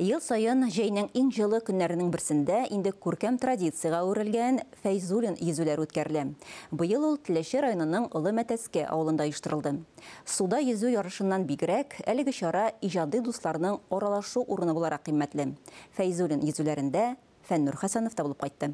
Ел сайын җәйнең иң җылы көннәренең берсендә инде күркәм традицияга үрелгән Фәйзуллин йөзүләре үткәрелә. Быел ул Теләче районының Олы Мәтәскә авылында оештырылды. Суда йөзү ярышыннан бигрәк, әлеге чара иҗади дусларның аралашу урыны буларак кыйммәтле. Фәйзуллин йөзүләрендә Фәннур Хәсәнов та булып кайтты.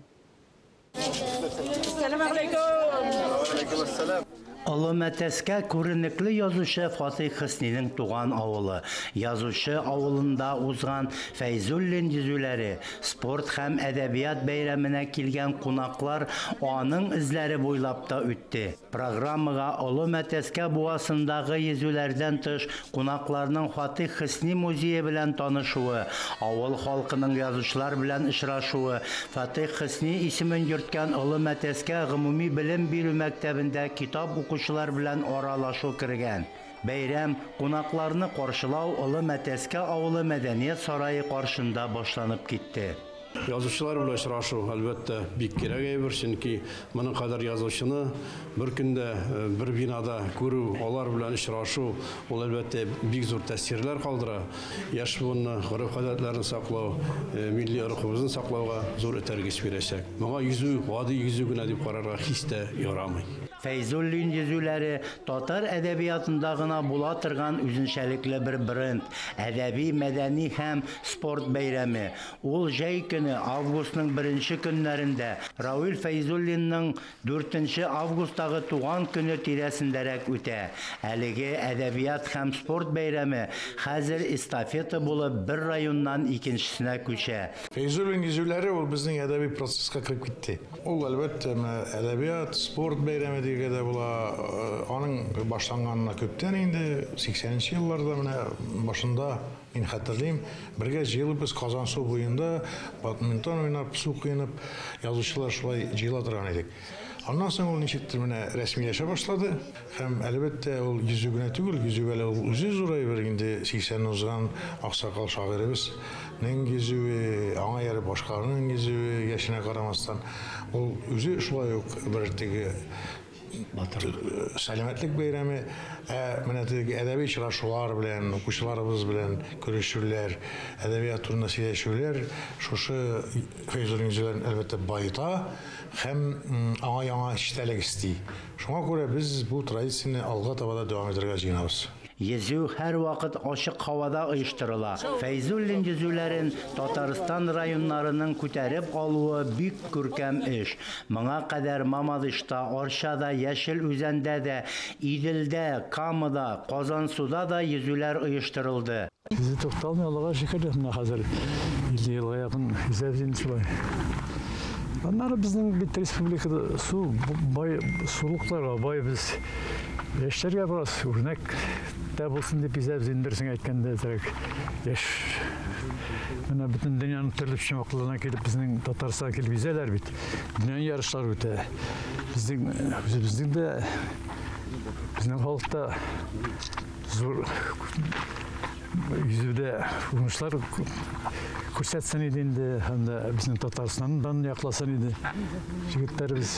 Олы Мәтәскә күренекле язучы Фатих Хөснинең туган авылы. Язучы авылында узган Фәйзуллин йөзүләре, спорт һәм әдәбият бәйрәменә килгән кунаклар аның эзләре буйлап та үтте. Программага Олы Мәтәскә буасындагы йөзүләрдән тыш кунакларның Фатих Хөсни музее белән танышуы, авыл халкының язучылар белән очрашуы, Фатих Хөсни исемен йөрткән Олы Мәтәскә гомуми белем бирү мәктәбендә китап укучылар белән аралашу кергән. Бәйрәм кунакларны каршылау Олы Мәтәскә авылы мәдәният сарае каршында башланып китте. Язучылар белән очрашу әлбәттә бик кирәк әйбер, чөнки моның кадәр язучыны бер көндә бер бинада күрү, алар белән очрашу, ул әлбәттә бик зур тәэсирләр калдыра. Яшь буынны, гореф-гадәтләрне саклау, милли рухыбызны саклауга зур этәргеч бирәчәк. Моңа йөзү, гади йөзү генә дип карарга һич тә ярамый. Фәйзуллин йөзүләре татар әдәбиятында гына була торган үзенчәлекле бер бренд, әдәби, мәдәни һәм спорт бәйрәме. Ул җәй көне августның 1 көннәрендә Рауил Фәйзуллинның 4 августагы туган көне тирәсендәрәк үтә. Әлеге әдәбият һәм спорт бәйрәме хәзер эстафета булып бер районнан икенчесенә күчә. Фәйзуллин йөзүләре ул безнең әдәби процесска кирип китте. Ул әлбәттә әдәбият, спорт бәйрәме дигәндә була, аның башланганына күптән инде 80нче елларда менә башында мин хәтерлим, бергә җыелып Казан су буенда бадминтон уйнап, су кыйнап, язучылар шулай җыела торган идек. Аннан соң ул ничектер менә рәсмиләшә башлады һәм әлбәттә ул йөзү генә түгел, йөзүгә ул үзе зурайыр инде 80 узган аксакал шагыйрыбызның йөзүе, аңа яры башкаларның йөзүе яшенә карамастан, ул үзе шулай ук бер теге сәламәтлек бәйрәме, менә теге әдәби очрашулар белән, укучыларыбыз белән күрешүләр, әдәбият турында сөйләшүләр, шушы Фәйзуллин йөзүләрен әлбәттә байыта һәм аңа яңа эчтәлек исти. Шуңа күрә без бу традицияне алга таба да дәвам итәргә җыенабыз. Йөзү һәр вакыт ачык һавада оештырыла. Фәйзуллин йөзүләрен Татарстан районнарының күтәреп алуы бик күркәм эш. Моңа кадәр Мамадышта, Арчада, Яшел Үзәндә дә, Иделдә, Камада, Казансуда да йөзүләр оештырылды. Бизе тукталмый Аллага шөкер, менә хәзер 50 елга якын йөзәбез шулай. Аннары безнең бит республикада су бай сулыкларга бай, без яшьләргә барас үрнәк дә булсын дип йөзәбез индерсең әйткәндә дәрәк. Яшь менә бөтен дөньяның төрле чамакларына килеп безнең Татарстанга килеп йөзәләр бит. Дөнья ярышлар үтә. Безнең дә безнең халыкта зур йөзүдә уңышлар күрсәтсен иде инде, һәм дә безнең Татарстандан якласын иде. Җегетләребез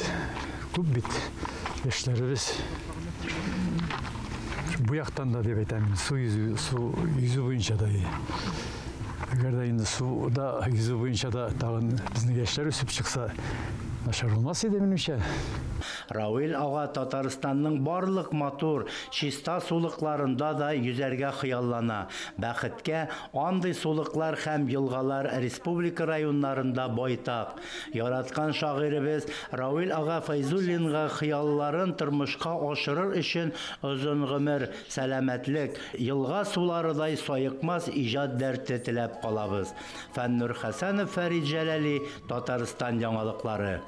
күп бит, яшьләребез. Бу яктан да дип әйтәм, су йөзү буенча да. Әгәр дә инде суда йөзү буенча да тагын безнең яшьләр үсеп чыкса, начар булмас иде минемчә. Рауил ага Татарстанның барлык матур, чиста сулыкларында да йөзәргә хыяллана. Бәхеткә, андый сулыклар һәм елгалар республика районнарында байтак. Яраткан шагыйребез Рауил ага Фәйзуллинга хыялларын тормышка ашырыр өчен озын гомер, сәламәтлек, елга суларыдай сайыкмас иҗат дәрте теләп калабыз. Фәннур Хәсәнов, Фәрит Җәләли, Татарстан яңалыклары.